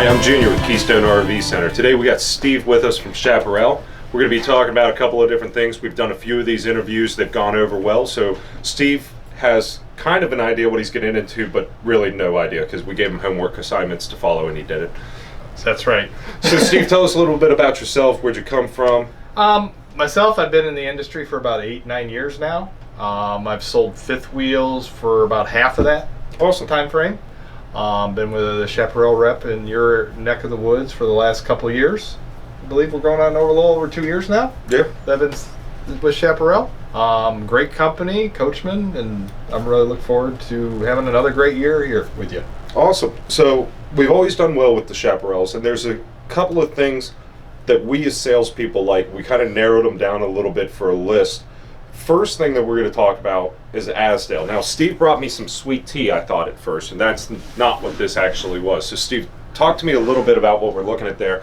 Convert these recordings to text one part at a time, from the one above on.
I'm Junior with Keystone RV Center. Today we got Steve with us from Chaparral. We're going to be talking about a couple of different things. We've done a few of these interviews that have gone over well, so Steve has kind of an idea what he's getting into, but really no idea because we gave him homework assignments to follow and he did it. That's right. So Steve, tell us a little bit about yourself. Where'd you come from? Myself, I've been in the industry for about 8-9 years now. I've sold fifth wheels for about half of that time frame. Been with the Chaparral rep in your neck of the woods for the last couple of years. I believe we're going on a little over 2 years now. Yeah. I've been with Chaparral. Great company, Coachmen, and I'm really looking forward to having another great year here with you. Awesome. So we've always done well with the Chaparrals, and there's a couple of things that we as salespeople like. We kind of narrowed them down a little bit for a list. First thing that we're going to talk about is Azdel. Now, Steve brought me some sweet tea, I thought at first, and that's not what this actually was. So, Steve, talk to me a little bit about what we're looking at there.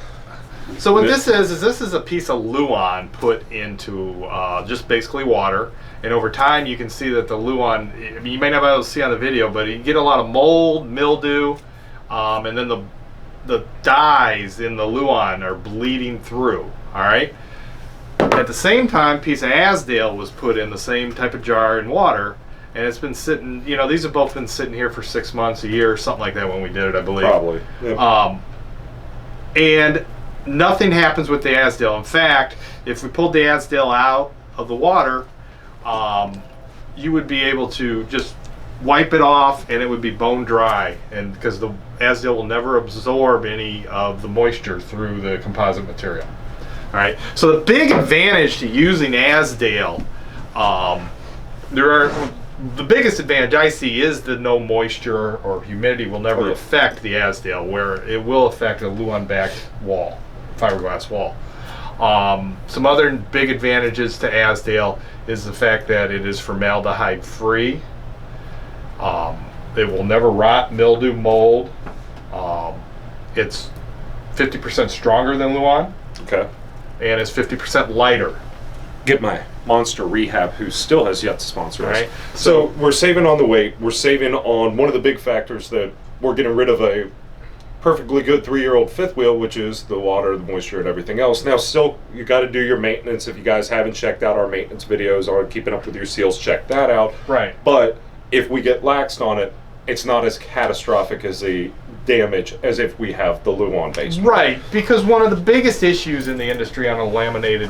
So what this is a piece of Luan put into just basically water, and over time you can see that the Luan, I mean, you may not be able to see on the video, but you get a lot of mold, mildew, and then the dyes in the Luan are bleeding through, all right? At the same time, a piece of Azdel was put in the same type of jar in water, and it's been sitting, you know, these have both been sitting here for 6 months, a year, something like that when we did it, I believe. Probably. Yeah. And nothing happens with the Azdel. In fact, if we pulled the Azdel out of the water, you would be able to just wipe it off and it would be bone dry, and because the Azdel will never absorb any of the moisture through the composite material. All right. So the big advantage to using Azdel, the biggest advantage I see is the no moisture or humidity will never affect the Azdel, where it will affect a Luan-backed wall, fiberglass wall. Some other big advantages to Azdel is the fact that it is formaldehyde free. It will never rot, mildew, mold. It's 50% stronger than Luan. Okay. And it's 50% lighter. Get my Monster Rehab, who still has yet to sponsor us. Right. So we're saving on the weight. We're saving on one of the big factors that we're getting rid of a perfectly good 3-year-old fifth wheel, which is the water, the moisture, and everything else. Now, still, you got to do your maintenance. If you guys haven't checked out our maintenance videos on keeping up with your seals, check that out. Right. But if we get laxed on it, it's not as catastrophic as the damage as if we have the Luan base. Right, because one of the biggest issues in the industry on a laminated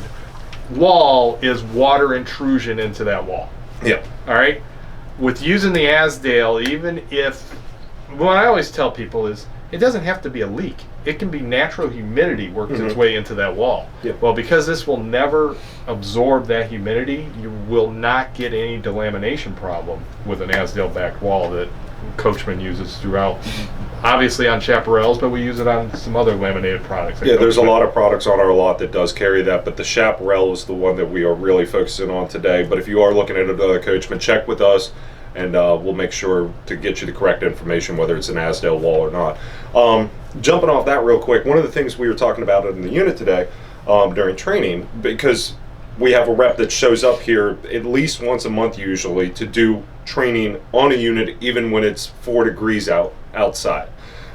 wall is water intrusion into that wall. Yeah. All right. With using the Azdel, even if, what I always tell people is, it doesn't have to be a leak. It can be natural humidity works its way into that wall. Yep. Well, because this will never absorb that humidity, you will not get any delamination problem with an Azdel-backed wall that Coachmen uses throughout. Obviously on Chaparrals, but we use it on some other laminated products. Yeah, there's a lot of products on our lot that does carry that, but the Chaparral is the one that we are really focusing on today. But if you are looking at another Coachmen, check with us, and we'll make sure to get you the correct information, whether it's an Azdel wall or not. Jumping off that real quick, one of the things we were talking about in the unit today during training, because we have a rep that shows up here at least once a month usually to do training on a unit even when it's 4 degrees outside.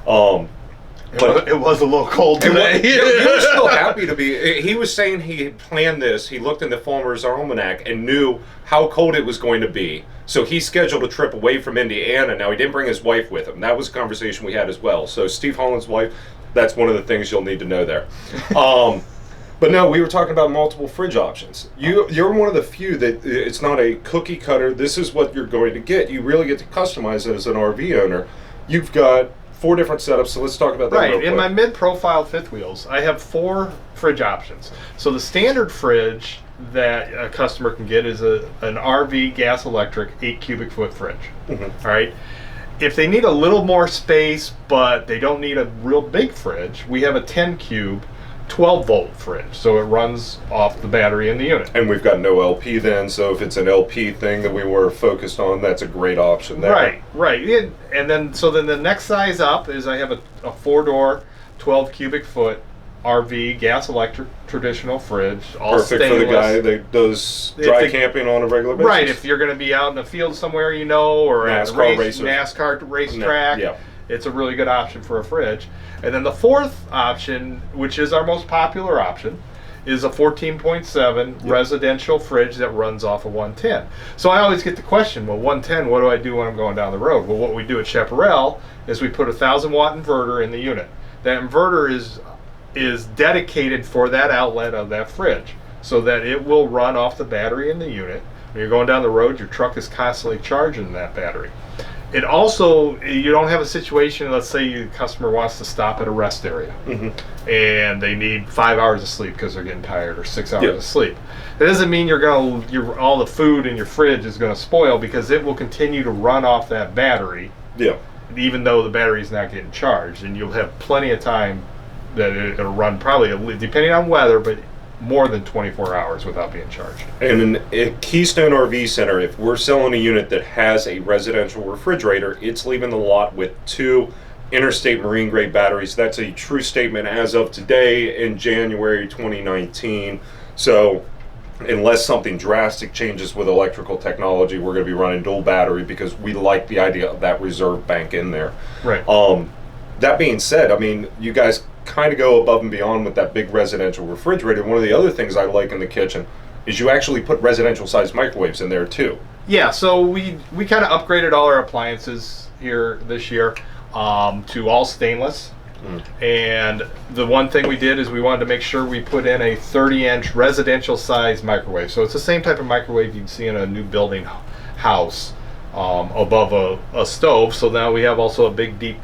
But it was a little cold today. He was still happy to be. He was saying he had planned this. He looked in the Farmer's Almanac and knew how cold it was going to be. So he scheduled a trip away from Indiana. Now, he didn't bring his wife with him. That was a conversation we had as well. So Steve Holland's wife, that's one of the things you'll need to know there. But no, we were talking about multiple fridge options. You're one of the few that it's not a cookie cutter. This is what you're going to get. You really get to customize it as an RV owner. You've got 4 different setups, so let's talk about that real quick. In my mid-profile fifth wheels, I have 4 fridge options. So the standard fridge that a customer can get is an RV gas electric 8 cubic foot fridge. All right. If they need a little more space, but they don't need a real big fridge, we have a 10 cube 12-volt fridge, so it runs off the battery in the unit. And we've got no LP then, so if it's an LP thing that we were focused on, that's a great option there. Right. And then the next size up is I have a 4-door, 12 cubic foot RV gas electric traditional fridge, all perfect stainless. for the guy that does dry camping on a regular basis. Right, if you're going to be out in the field somewhere, or NASCAR at a NASCAR racetrack. Yeah. it's a really good option for a fridge. And then the fourth option, which is our most popular option, is a 14.7 residential fridge that runs off of 110. So I always get the question, well, 110, what do I do when I'm going down the road? Well, what we do at Chaparral is we put a 1,000-watt inverter in the unit. That inverter is dedicated for that outlet of that fridge, so that it will run off the battery in the unit. When you're going down the road, your truck is constantly charging that battery. It also, you don't have a situation, let's say your customer wants to stop at a rest area and they need 5 hours of sleep because they're getting tired, or 6 hours of sleep. That doesn't mean all the food in your fridge is going to spoil, because it will continue to run off that battery even though the battery's not getting charged, and you'll have plenty of time that it'll run, probably, depending on weather, but more than 24 hours without being charged. And in Keystone RV Center, if we're selling a unit that has a residential refrigerator, it's leaving the lot with 2 Interstate Marine grade batteries. That's a true statement as of today in January 2019. So unless something drastic changes with electrical technology, we're going to be running dual battery, because we like the idea of that reserve bank in there. Right. That being said, I mean, you guys kind of go above and beyond with that big residential refrigerator. One of the other things I like in the kitchen is you actually put residential sized microwaves in there too. Yeah, so we kind of upgraded all our appliances here this year to all stainless. And the one thing we did is we wanted to make sure we put in a 30-inch residential size microwave. So it's the same type of microwave you'd see in a new building house above a stove. So now we have also a big deep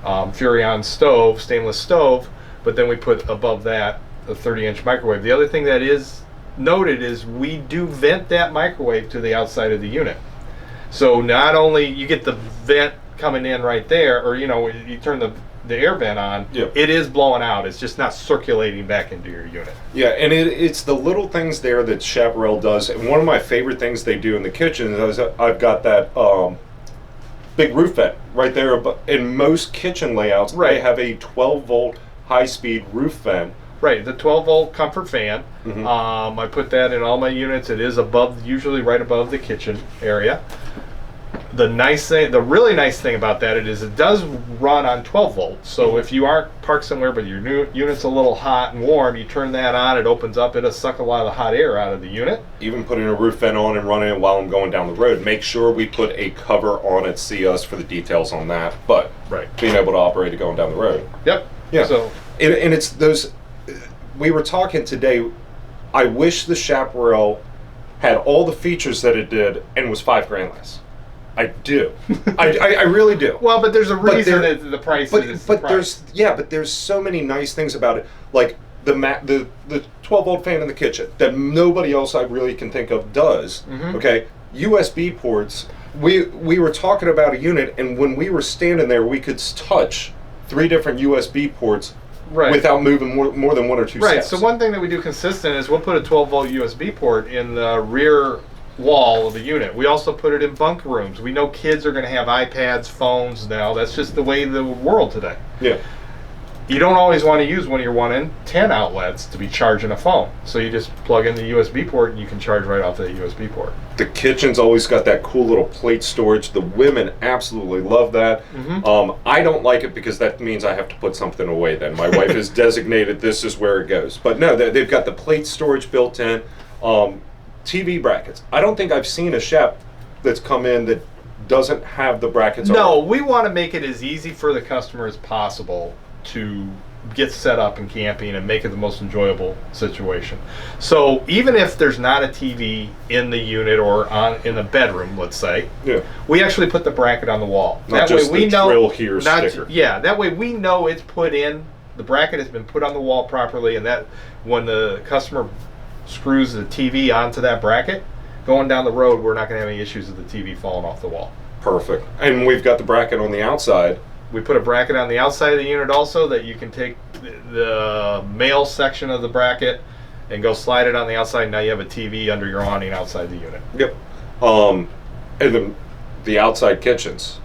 Furrion stove, stainless stove, but then we put above that a 30-inch microwave. The other thing that is noted is we do vent that microwave to the outside of the unit. So not only you get the vent coming in right there, or you turn the air vent on, it is blowing out. It's just not circulating back into your unit. Yeah, and it's the little things there that Chaparral does. And one of my favorite things they do in the kitchen is I've got that big roof vent right there. In most kitchen layouts, they have a 12-volt high-speed roof vent. Right, the 12-volt comfort fan. I put that in all my units. It is usually right above the kitchen area. The really nice thing about that is it does run on 12 volts. So if you aren't parked somewhere but your unit's a little hot and warm, you turn that on, it opens up, it'll suck a lot of the hot air out of the unit. Even putting a roof vent on and running it while I'm going down the road. Make sure we put a cover on it. See us for the details on that. But being able to operate it going down the road. Yep. Yeah. So and it's those. We were talking today. I wish the Chaparral had all the features that it did and was $5,000 less. I do. I really do. Well, but there's a reason that the price is. But there's so many nice things about it, like the 12-volt fan in the kitchen that nobody else I really can think of does. Okay, USB ports. We were talking about a unit, and when we were standing there, we could touch 3 different USB ports without moving more than 1 or 2 steps. Right. So one thing that we do consistent is we'll put a 12-volt USB port in the rear wall of the unit. We also put it in bunk rooms. We know kids are going to have iPads, phones now. That's just the way of the world today. Yeah. You don't always want to use one of your 110 outlets to be charging a phone. So you just plug in the USB port and you can charge right off the USB port. The kitchen's always got that cool little plate storage. The women absolutely love that. I don't like it because that means I have to put something away then. My wife has designated this is where it goes. But no, they've got the plate storage built in. TV brackets. I don't think I've seen a Shep that's come in that doesn't have the brackets on. No, we want to make it as easy for the customer as possible to get set up and camping and make it the most enjoyable situation. So even if there's not a TV in the unit or in the bedroom, let's say, we actually put the bracket on the wall. Not that just way we know drill here sticker. Yeah, that way we know it's put in. The bracket has been put on the wall properly, and that when the customer screws the TV onto that bracket, going down the road, we're not going to have any issues with the TV falling off the wall. Perfect. And we've got the bracket on the outside. We put a bracket on the outside of the unit also that you can take the male section of the bracket and go slide it on the outside. Now you have a TV under your awning outside the unit. Yep. And then the outside kitchens.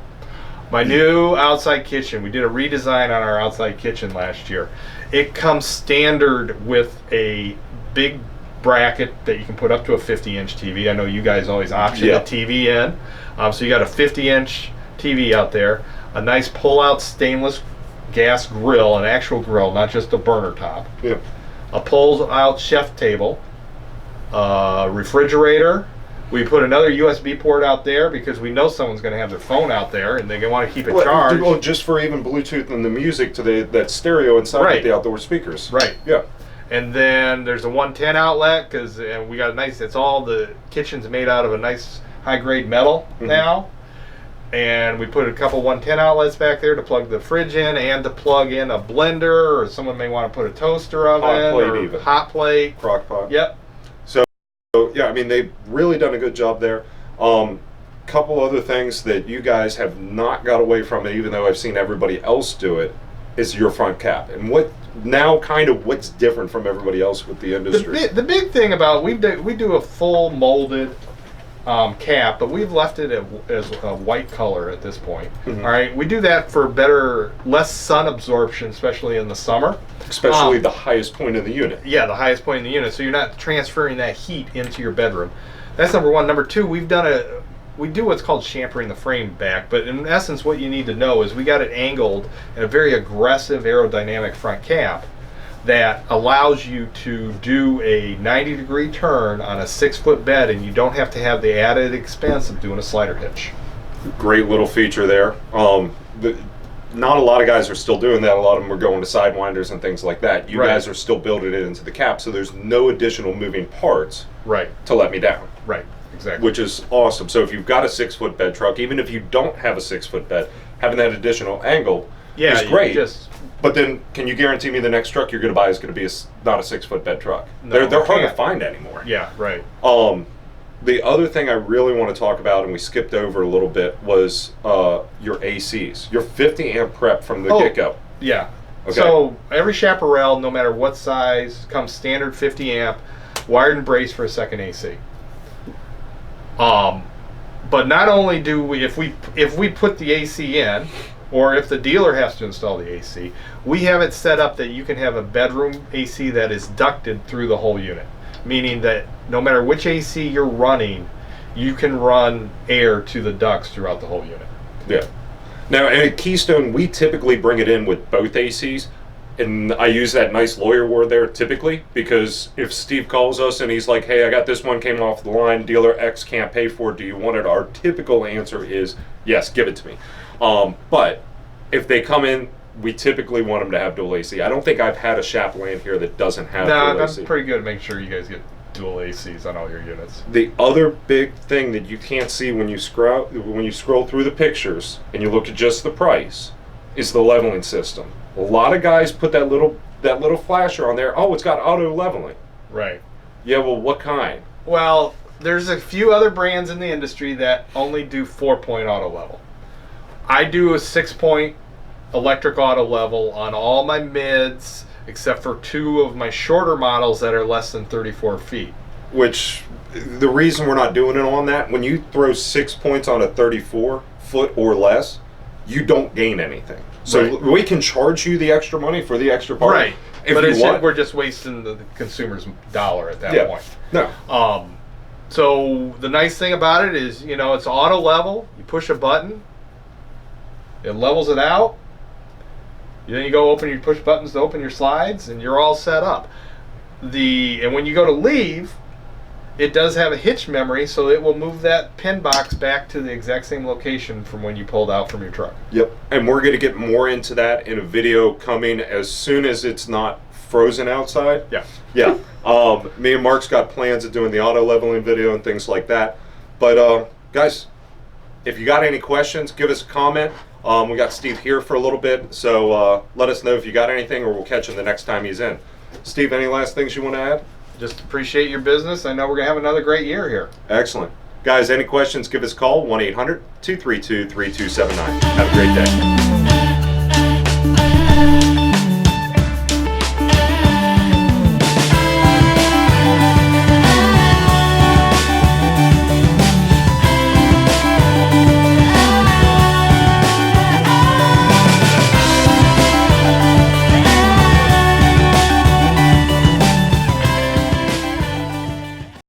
My new outside kitchen, we did a redesign on our outside kitchen last year. It comes standard with a big bracket that you can put up to a 50-inch TV. I know you guys always option the TV in. So you got a 50-inch TV out there. a nice pull-out stainless gas grill, an actual grill, not just a burner top. Yeah. A pull-out chef table, refrigerator. We put another USB port out there because we know someone's going to have their phone out there and they want to keep it charged. Well, just for even Bluetooth and the music to that stereo inside Right. with the outdoor speakers. Right. Yeah. And then there's a 110 outlet because we got a nice. It's all the kitchen's made out of a nice high-grade metal now. And we put a couple 110 outlets back there to plug the fridge in and to plug in a blender, or someone may want to put a toaster oven, Hot plate or even. hot plate. Crock pot. Yep. So yeah, I mean, they've really done a good job there. Couple other things that you guys have not got away from it, even though I've seen everybody else do it, is your front cap. And what's different from everybody else with the industry? The big thing about we do a full molded cap, but we've left it as a white color at this point. All right, we do that for less sun absorption, especially in the summer. Especially the highest point of the unit. Yeah, the highest point in the unit, so you're not transferring that heat into your bedroom. That's number one. Number two, we do what's called champering the frame back, but in essence what you need to know is we got it angled in a very aggressive aerodynamic front cap that allows you to do a 90-degree turn on a 6-foot bed, and you don't have to have the added expense of doing a slider hitch. Great little feature there. Not a lot of guys are still doing that. A lot of them are going to sidewinders and things like that. You guys are still building it into the cap, so there's no additional moving parts to let me down. Right, exactly. Which is awesome. So if you've got a 6-foot bed truck, even if you don't have a 6-foot bed, having that additional angle is great. But then, can you guarantee me the next truck you're going to buy is going to be not a 6-foot bed truck? No, they're hard to find anymore. Yeah, right. The other thing I really want to talk about, and we skipped over a little bit, was your ACs. Your 50 amp prep from the get-go. Yeah. Okay. So every Chaparral, no matter what size, comes standard 50 amp, wired and braced for a second AC. But not only do we, if we put the AC in, or if the dealer has to install the AC, we have it set up that you can have a bedroom AC that is ducted through the whole unit. Meaning that no matter which AC you're running, you can run air to the ducts throughout the whole unit. Yeah. Now, at Keystone, we typically bring it in with both ACs. And I use that nice lawyer word there, typically, because if Steve calls us and he's like, hey, I got this one came off the line, dealer X can't pay for it, do you want it? Our typical answer is, yes, give it to me. But if they come in, we typically want them to have dual AC. I don't think I've had a Chaparral here that doesn't have dual AC. I'm pretty good at making sure you guys get dual ACs on all your units. The other big thing that you can't see when you scroll through the pictures and you look at just the price is the leveling system. A lot of guys put that little flasher on there. Oh, it's got auto leveling. Right. Yeah, well, what kind? Well, there's a few other brands in the industry that only do 4-point auto level. I do a 6-point electric auto level on all my mids, except for 2 of my shorter models that are less than 34 feet. Which, the reason we're not doing it on that, when you throw 6 points on a 34 foot or less, you don't gain anything. So we can charge you the extra money for the extra part. Right. If but you want. We're just wasting the consumer's dollar at that point. No. So the nice thing about it is, it's auto level. You push a button, it levels it out. Then you push buttons to open your slides, and you're all set up. And when you go to leave, it does have a hitch memory, so it will move that pin box back to the exact same location from when you pulled out from your truck. Yep. And we're going to get more into that in a video coming as soon as it's not frozen outside. Yeah. Yeah. Me and Mark's got plans of doing the auto leveling video and things like that. But guys, if you got any questions, give us a comment. We got Steve here for a little bit, so let us know if you got anything, or we'll catch him the next time he's in. Steve, any last things you want to add? Just appreciate your business. I know we're going to have another great year here. Excellent. Guys, any questions, give us a call, 1-800-232-3279. Have a great day.